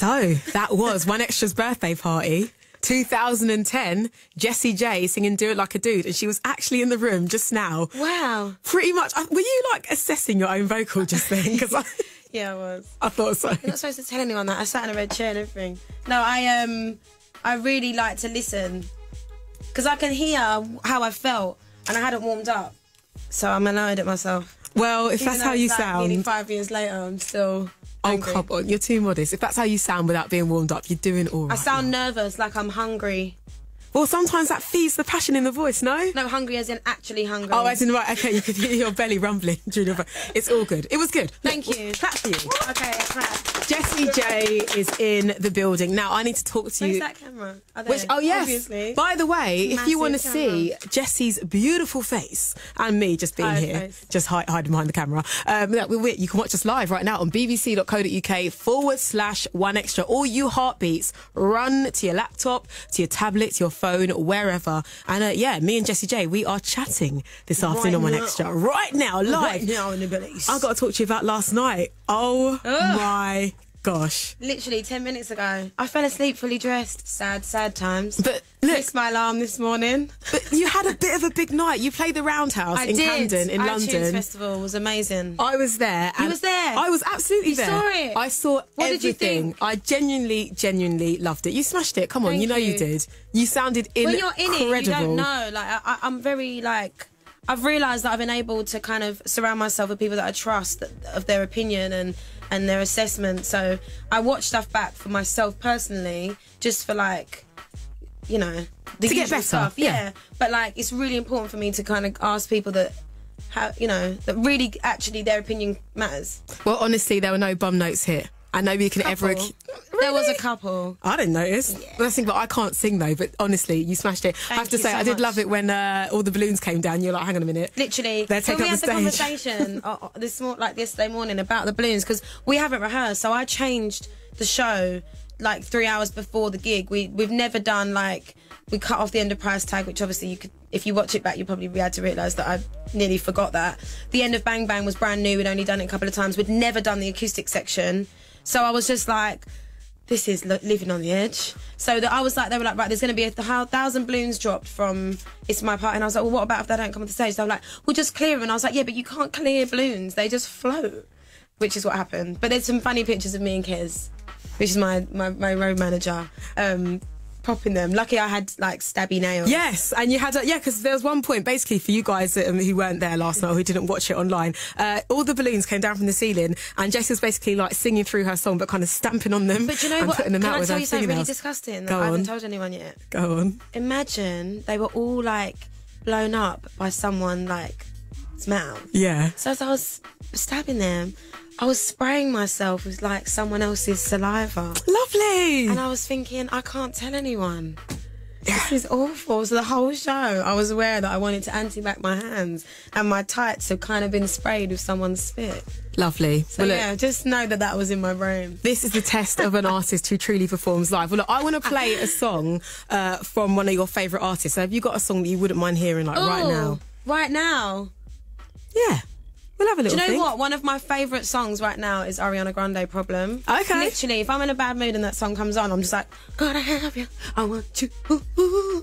So that was One Extra's birthday party. 2010, Jessie J singing Do It Like a Dude, and she was actually in the room just now. Wow. Pretty much. Were you like assessing your own vocal just then? Because yeah, I was. I thought so. You're not supposed to tell anyone that. I sat in a red chair and everything. No, I really like to listen because I can hear how I felt and I hadn't warmed up. So I'm annoyed at myself. Well, if Even that's though how you it's like sound... nearly 5 years later, I'm still angry. Oh, come on. You're too modest. If that's how you sound without being warmed up, you're doing all right. I sound nervous, like I'm hungry. Well, sometimes that feeds the passion in the voice, no? No, hungry as in actually hungry. Oh, as in, right, okay, you could hear your belly rumbling during your... It's all good. It was good. Thank you. Clap for you. Okay, clap. Jessie J is in the building. Now, I need to talk to you... Where's that camera? Oh, yes. Obviously. By the way, if you want to Massive see Jessie's beautiful face and me just being here, just hiding behind the camera, you can watch us live right now on bbc.co.uk/One Extra. All you heartbeats, run to your laptop, to your tablet, to your phone, wherever. And yeah, me and Jessie J, we are chatting this afternoon on One Extra. Right now, live. Right now in the beliefs. I've got to talk to you about last night. Oh, my gosh. Literally 10 minutes ago. I fell asleep fully dressed. Sad, sad times. But look, missed my alarm this morning. But you had a bit of a big night. You played the Roundhouse in Camden, in London. iTunes Festival was amazing. I was there. You was there? I was absolutely there. You saw it? I saw What everything. did you think? I genuinely loved it. You smashed it. Come on, Thank you know you did. You sounded incredible. When you're in it, you don't know. Like I'm very like... I've realised that I've been able to kind of surround myself with people that I trust, of their opinion and their assessment. So I watch stuff back for myself personally, just for like, you know, the to get better stuff. Yeah. But like, it's really important for me to kind of ask people that, you know, that really actually their opinion matters. Well, honestly, there were no bum notes here. I know you can ever... Really? There was a couple. I didn't notice. Yeah. But I can't sing though, but honestly, you smashed it. I have to say, I did love it when all the balloons came down. You're like, hang on a minute. Literally. They're taking we up had the the stage. conversation yesterday morning about the balloons, because we haven't rehearsed, so I changed the show like 3 hours before the gig. We've never done like... We cut off the end of price tag, which obviously you could, if you watch it back, you probably be able to realise that I nearly forgot that. The end of Bang Bang was brand new. We'd only done it a couple of times. We'd never done the acoustic section. So I was just like, this is living on the edge. So I was like, they were like, right, there's going to be 1,000 balloons dropped from It's My Party. And I was like, well, what about if they don't come on the stage? They were like, we'll just clear them. And I was like, yeah, but you can't clear balloons. They just float, which is what happened. But there's some funny pictures of me and Kez, which is my road manager, popping them. Lucky I had like stabby nails. Yes, and you had because there was one point basically for you guys who weren't there last night, or who didn't watch it online. All the balloons came down from the ceiling, and Jessie was basically like singing through her song, but kind of stamping on them. But you know and what? putting them Can out I with tell her you something really fingernails. disgusting that Go I haven't on. told anyone yet? Go on. Imagine they were all like blown up by someone like's mouth. Yeah. So as I was stabbing them, I was spraying myself with like someone else's saliva. Lovely. And I was thinking, I can't tell anyone. This is awful. So the whole show, I was aware that I wanted to anti-back my hands, and my tights have kind of been sprayed with someone's spit. Lovely. So well, yeah, just know that was in my brain. This is the test of an artist who truly performs live. Well, look, I want to play a song from one of your favourite artists. So have you got a song that you wouldn't mind hearing right now? Right now? Yeah. We'll have a little Do you know think. what? One of my favourite songs right now is Ariana Grande, Problem. Okay. Literally, if I'm in a bad mood and that song comes on, I'm just like, gotta have you, I want you.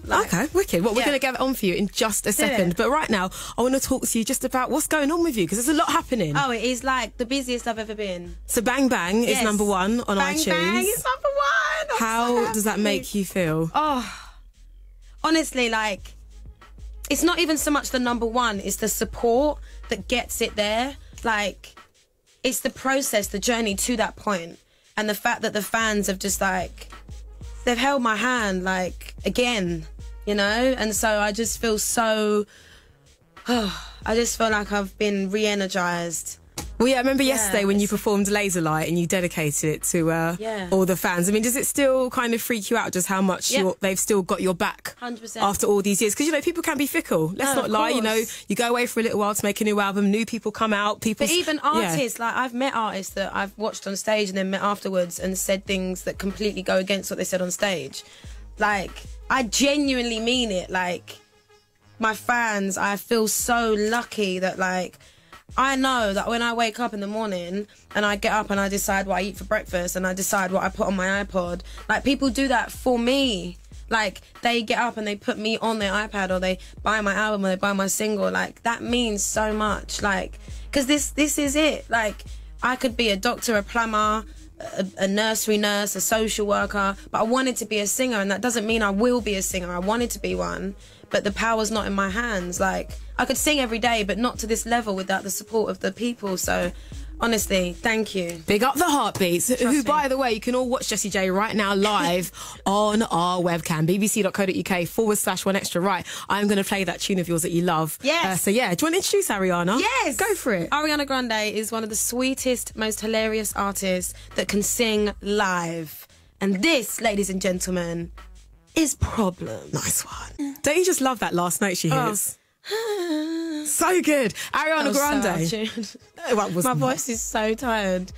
Like, okay, wicked. Well, we're going to get it on for you in just a second. But right now, I want to talk to you just about what's going on with you, because there's a lot happening. Oh, it is like the busiest I've ever been. So Bang Bang is number one on iTunes. Bang Bang is number one. I'm How so does that happy. make you feel? Oh, honestly, like, it's not even so much the number one, it's the support that gets it there. Like, it's the process, the journey to that point, and the fact that the fans have just like, they've held my hand like again, you know. And so I just feel so I just feel like I've been re-energized. Well, yeah, I remember yesterday when you performed Laserlight and you dedicated it to all the fans. I mean, does it still kind of freak you out just how much they've still got your back 100%. after all these years? Because, you know, people can be fickle. Let's not lie. You know, you go away for a little while to make a new album, new people come out. But even artists, like I've met artists that I've watched on stage and then met afterwards and said things that completely go against what they said on stage. Like, I genuinely mean it. Like, my fans, I feel so lucky that, like, I know that when I wake up in the morning and I get up and I decide what I eat for breakfast and I decide what I put on my iPod, like, people do that for me. Like, they get up and they put me on their iPad, or they buy my album, or they buy my single. Like, that means so much. Like, because this is it. Like, I could be a doctor, a plumber, a nursery nurse, a social worker, but I wanted to be a singer, and that doesn't mean I will be a singer. I wanted to be one, but the power's not in my hands. Like, I could sing every day, but not to this level without the support of the people. So honestly, thank you. Big up the Heartbeats, who, by the way, you can all watch Jessie J right now live on our webcam, bbc.co.uk/1extra. Right, I'm going to play that tune of yours that you love. Yes. So yeah, do you want to introduce Ariana? Yes. Go for it. Ariana Grande is one of the sweetest, most hilarious artists that can sing live. And this, ladies and gentlemen, is Problem. Nice one. Don't you just love that last note she hits? So good. Ariana Grande. My voice is so tired.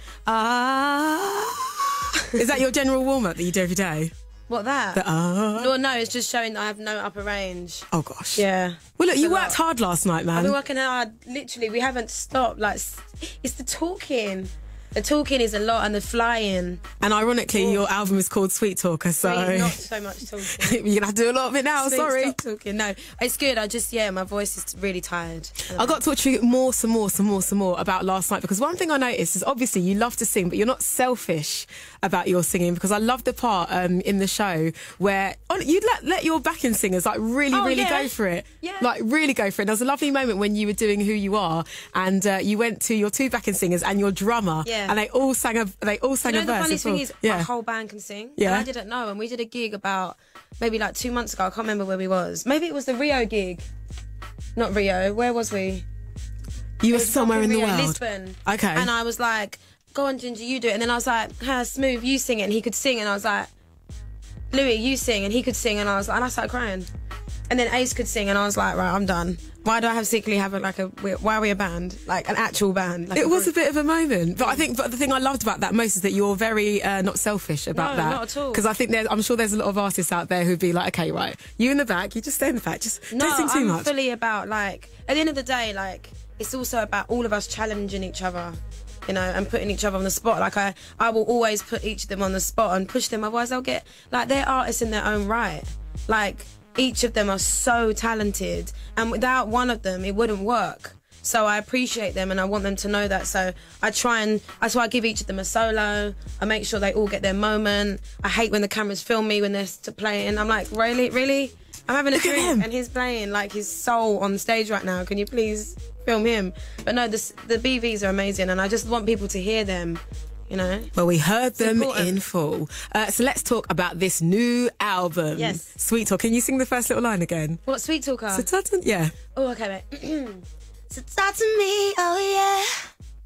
Is that your general warm-up that you do every day? What, that? No, it's just showing that I have no upper range. Oh, gosh. Yeah. Well, look, you worked hard last night, man. I've been working hard. Literally, we haven't stopped. Like, it's the talking. The talking is a lot, and the flying. And ironically, your album is called Sweet Talker, so... Not so much talking. You're going to have to do a lot of it now, sorry. Stop talking. No, it's good. My voice is really tired. I got to talk to you some more about last night, because one thing I noticed is obviously you love to sing, but you're not selfish about your singing, because I love the part in the show where you'd let your backing singers like really go for it. Yeah. Like really go for it. There was a lovely moment when you were doing Who You Are, and you went to your two backing singers and your drummer. Yeah. And they all sang a verse. The funny thing is, my whole band can sing. Yeah. And I didn't know. And we did a gig about maybe like 2 months ago. I can't remember where we was. Maybe it was the Rio gig. Not Rio. Where was we? You were somewhere in the Rio, world. Lisbon. Okay. And I was like, go on, Ginger, you do it. And then I was like, Smooth, you sing it. And he could sing. And I was like, Louis, you sing. And he could sing. And I started crying. And then Ace could sing. And I was like, right, I'm done. Why do I secretly have why are we a band? Like an actual band? Like it was a bit of a moment. But I think the thing I loved about that most is that you're very not selfish about that. No, not at all. Because I think I'm sure there's a lot of artists out there who'd be like, okay, right, you in the back, you just stay in the back, just don't sing too much. I'm fully about, like, at the end of the day, like, it's also about all of us challenging each other, you know, and putting each other on the spot. Like, I will always put each of them on the spot and push them, otherwise they'll get, like, they're artists in their own right. Like, each of them are so talented, and without one of them, it wouldn't work. So I appreciate them, and I want them to know that. So that's why I give each of them a solo. I make sure they all get their moment. I hate when the cameras film me when they're playing. I'm like, really? I'm having a drink, and he's playing like his soul on stage right now. Can you please film him? But no, the BVs are amazing, and I just want people to hear them. You know? Well, we heard them in full. So let's talk about this new album. Yes. Sweet Talk. Can you sing the first little line again? What, Sweet Talker? Yeah. Oh, okay, wait. So talk to me, oh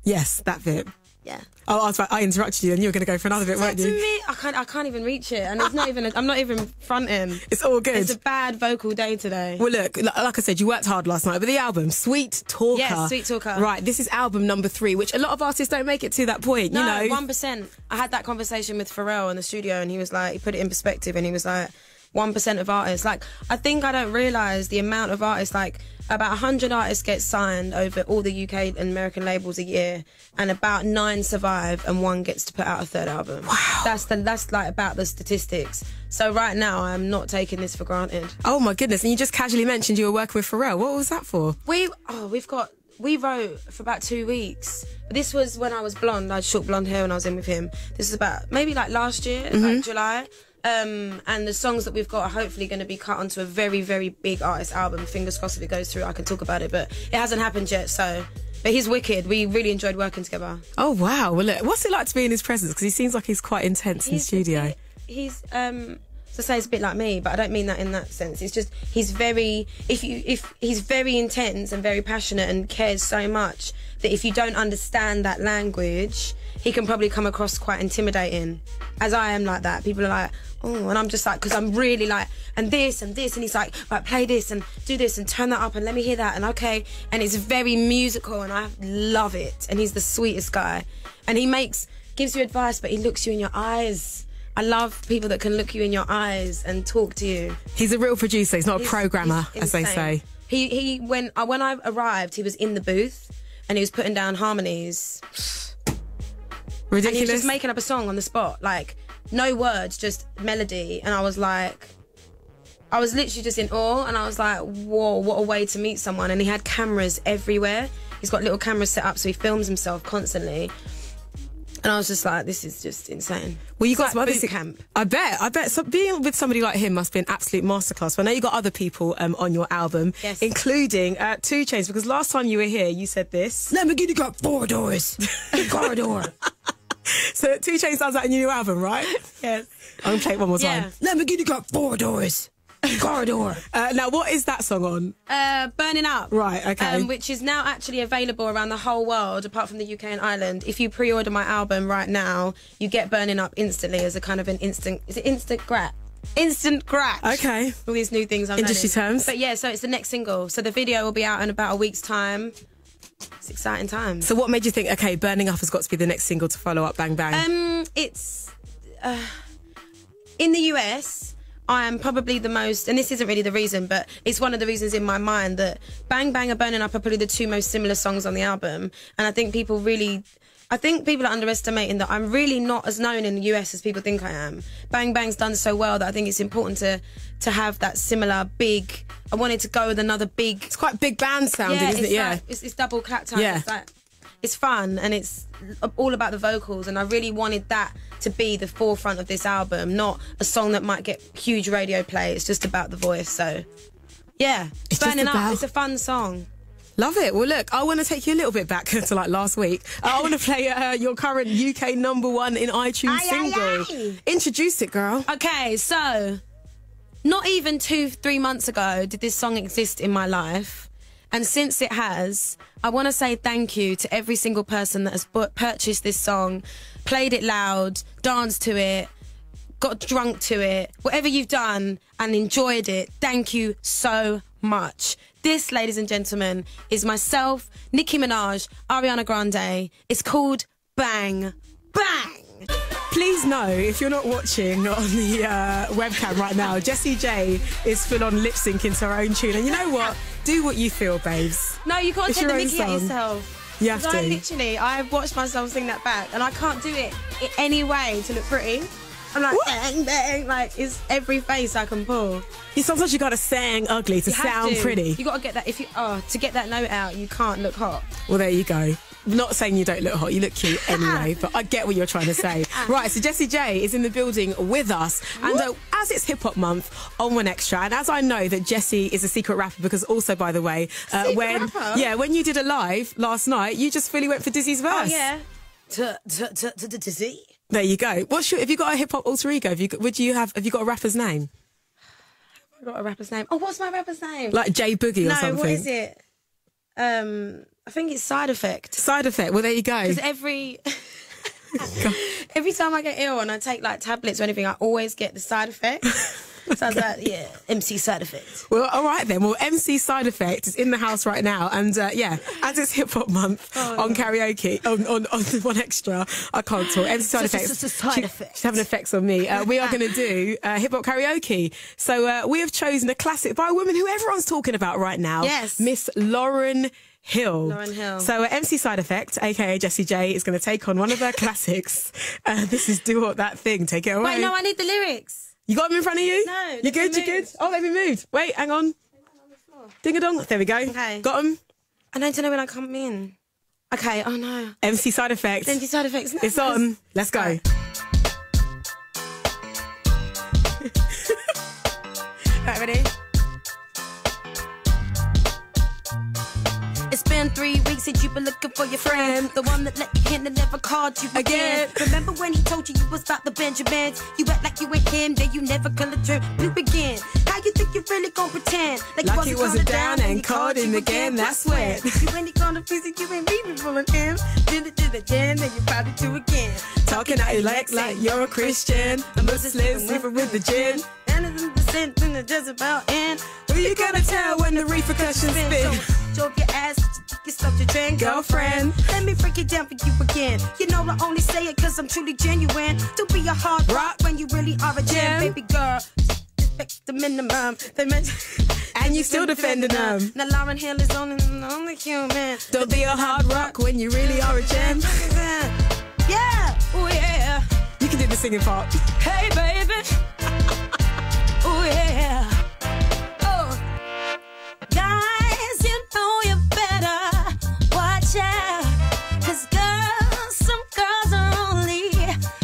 yeah. Yes, that bit. Yeah. Oh, I interrupted you, and you were going to go for another bit, weren't you? To me, I can't even reach it, and it's not even. I'm not even fronting. It's all good. It's a bad vocal day today. Well, look, like I said, you worked hard last night, but the album, Sweet Talker. Yes, Sweet Talker. Right, this is album number 3, which a lot of artists don't make it to that point. No, you know, 1%. I had that conversation with Pharrell in the studio, and he was like, he put it in perspective, and he was like, 1% of artists. Like, I think I don't realise the amount of artists, like, about 100 artists get signed over all the UK and American labels a year, and about 9 survive, and 1 gets to put out a 3rd album. Wow. That's like about the statistics. So right now, I'm not taking this for granted. Oh my goodness! And you just casually mentioned you were working with Pharrell. What was that for? We wrote for about 2 weeks. This was when I was blonde. I had short blonde hair when I was in with him. This is about maybe like last year, like July. And the songs that we've got are hopefully going to be cut onto a very, very big artist album. Fingers crossed if it goes through, I can talk about it, but it hasn't happened yet. But he's wicked. We really enjoyed working together. Oh wow! Well, look, what's it like to be in his presence? Because he seems like he's quite intense in the studio. He's to say it's a bit like me, but I don't mean that in that sense. It's just he's very he's very intense and very passionate and cares so much that if you don't understand that language, he can probably come across quite intimidating. As I am like that. People are like, oh, and I'm just like, because I'm really like, and this, and he's like, right, play this and do this and turn that up and let me hear that and okay. And it's very musical and I love it. And he's the sweetest guy. And he gives you advice, but he looks you in your eyes. I love people that can look you in your eyes and talk to you. He's a real producer. He's not a programmer, as they say. When I arrived, he was in the booth. and he was putting down harmonies. Ridiculous. And he was just making up a song on the spot, like no words, just melody. And I was literally just in awe, and I was like, whoa, what a way to meet someone. And he had cameras everywhere. He's got little cameras set up, so he films himself constantly. And I was just like, this is just insane. Well, you got some other camp. I bet. So being with somebody like him must be an absolute masterclass. But I know you got other people on your album, yes, including 2 Chainz. Because last time you were here, you said this. Lamborghini got 4 doors, car door. So 2 Chainz sounds like a new album, right? Yes. I'm gonna play it one more time. Lamborghini got 4 doors. Corridor. Now, what is that song on? Burning Up. Right, okay. Which is now actually available around the whole world, apart from the UK and Ireland. If you pre-order my album right now, you get Burning Up instantly as a kind of an instant... Is it instant grat? Instant grat. Okay. All these new things I'm Industry learning. terms. But yeah, so it's the next single. So the video will be out in about a week's time. It's exciting times. So what made you think, okay, Burning Up has got to be the next single to follow up Bang Bang? It's... in the US... I am probably the most, and this isn't really the reason, but it's one of the reasons in my mind that Bang Bang and Burning Up are probably the 2 most similar songs on the album. And I think people are underestimating that I'm really not as known in the US as people think I am. Bang Bang's done so well that I think it's important to have that similar big, I wanted to go with another big... It's quite big band sounding, isn't it? Yeah. Like, it's double clap time. Yeah. It's like, it's fun, and it's all about the vocals, and I really wanted that to be the forefront of this album, not a song that might get huge radio play. It's just about the voice. So yeah, it's Burning Up. It's a fun song. Love it. Well, look, I want to take you a little bit back to like last week. I want to play your current UK #1 in iTunes single. Introduce it, girl. Okay, so not even 2-3 months ago did this song exist in my life. And since it has, I want to say thank you to every single person that has purchased this song, played it loud, danced to it, got drunk to it, whatever you've done and enjoyed it. Thank you so much. This, ladies and gentlemen, is myself, Nicki Minaj, Ariana Grande. It's called Bang Bang. Please know, if you're not watching on the webcam right now, Jessie J is full on lip syncing to her own tune. And you know what? Do what you feel, babes. No, you can't It's take the your own mickey at song. yourself. You have to. I've watched myself sing that back, and I can't do it in any way to look pretty. I'm like, bang, bang, like, it's every face I can pull. Sometimes you got to sing ugly to sound pretty. You got to get that, to get that note out, you can't look hot. Well, there you go. Not saying you don't look hot, you look cute anyway, but I get what you're trying to say. Right, so Jessie J is in the building with us, and as it's Hip Hop Month on One Extra, and as I know that Jessie is a secret rapper, because also, by the way, when you did a live last night, you just fully went for Dizzy's verse. Oh, yeah. Dizzy. There you go. Have you got a hip hop alter ego? Have you got a rapper's name? I got a rapper's name. Oh, what's my rapper's name? Like J Boogie or something? No, what is it? I think it's Side Effect. Side Effect. Well, there you go. Because every time I get ill and I take like tablets or anything, I always get the side effect. So I was like, yeah, MC Side Effect. Well, all right then. Well, MC Side Effect is in the house right now, and as it's Hip Hop Month on karaoke on One Extra, I can't talk. MC Side Effect. She's having effects on me. We are going to do hip hop karaoke. So we have chosen a classic by a woman who everyone's talking about right now. Yes, Miss Lauryn Hill. Lauryn Hill. So MC Side Effect, aka Jessie J, is going to take on one of her classics. This is Do What That Thing. Take it away. Wait, no, I need the lyrics. You got them in front of you? No. You good? You good? Oh, they've been moved. Wait, hang on. Ding a dong. There we go. Okay. Got them? I need to know when I come in. Okay. Oh no. MC Side Effect. MC Side Effects. It's on. Let's go. Right. Right, ready? It's been 3 weeks since you've been looking for your friend, the one that let you in and never called you again. Remember when he told you was about the Benjamins? You act like you ain't him, then you never gonna turn blue again. How you think you really gonna pretend like you wasn't down and called him again? That's wet. You ain't gonna visit, you ain't leaving pulling him. Did it to the gym, then you probably do again. Talking out your legs like you're a Christian. A Muslim sleeping with the gin. And it's the sin in the Jezebel end. Who you gonna tell when the repercussions spin? Show your ass, you stuff your drink, girlfriend. Let me break it down for you again. You know I only say it cause I'm truly genuine. Don't be a hard rock when you really are a gem. Baby girl, expect the minimum. They meant. And you still defending them. Now Lauryn Hill is only human. Don't be a hard rock when you really are a gem. Yeah, oh yeah. You can do the singing part. Hey baby, oh yeah. Oh, guys, you know you better watch out, 'cause girls, some girls are only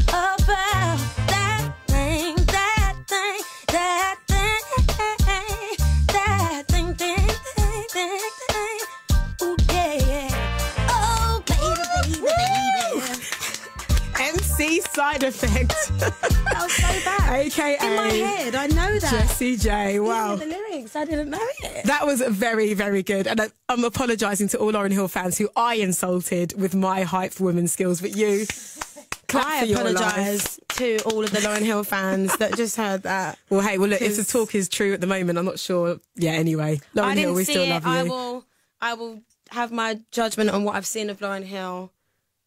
about that thing, that thing, that thing, that thing, thing. Oh yeah, oh baby, baby. MC Side Effect. That was so bad. AKA in my head, I know that. Jessie J. Wow. The lyrics, I didn't know it. That was very, very good. And I'm apologising to all Lauryn Hill fans who I insulted with my hype woman skills, but you, clap I for your life. apologise to all of the Lauryn Hill fans that just heard that. Well, hey, well, look, if the talk is true at the moment, I'm not sure. Yeah, anyway. I Lauryn Hill, didn't we see still it. love you. I will have my judgment on what I've seen of Lauryn Hill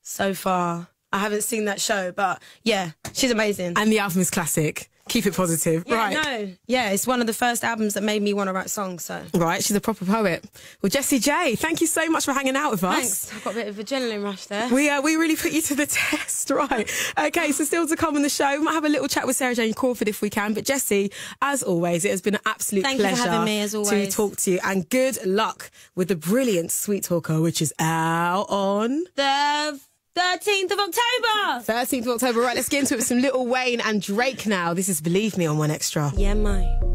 so far. I haven't seen that show, but yeah, she's amazing. And the album is classic. Keep it positive. Yeah, right. No. Yeah, it's one of the first albums that made me want to write songs, so. Right, she's a proper poet. Well, Jessie J, thank you so much for hanging out with us. Thanks. I've got a bit of adrenaline rush there. We really put you to the test, right? Okay, so still to come on the show, we might have a little chat with Sarah Jane Crawford if we can. But Jessie, as always, it has been an absolute Thank you pleasure for having me, as to always. talk to you. And good luck with the brilliant Sweet Talker, which is out on The 13th of October. 13th of October. Right, let's get into it with some Lil Wayne and Drake now. This is Believe Me on 1Xtra. Yeah, mate.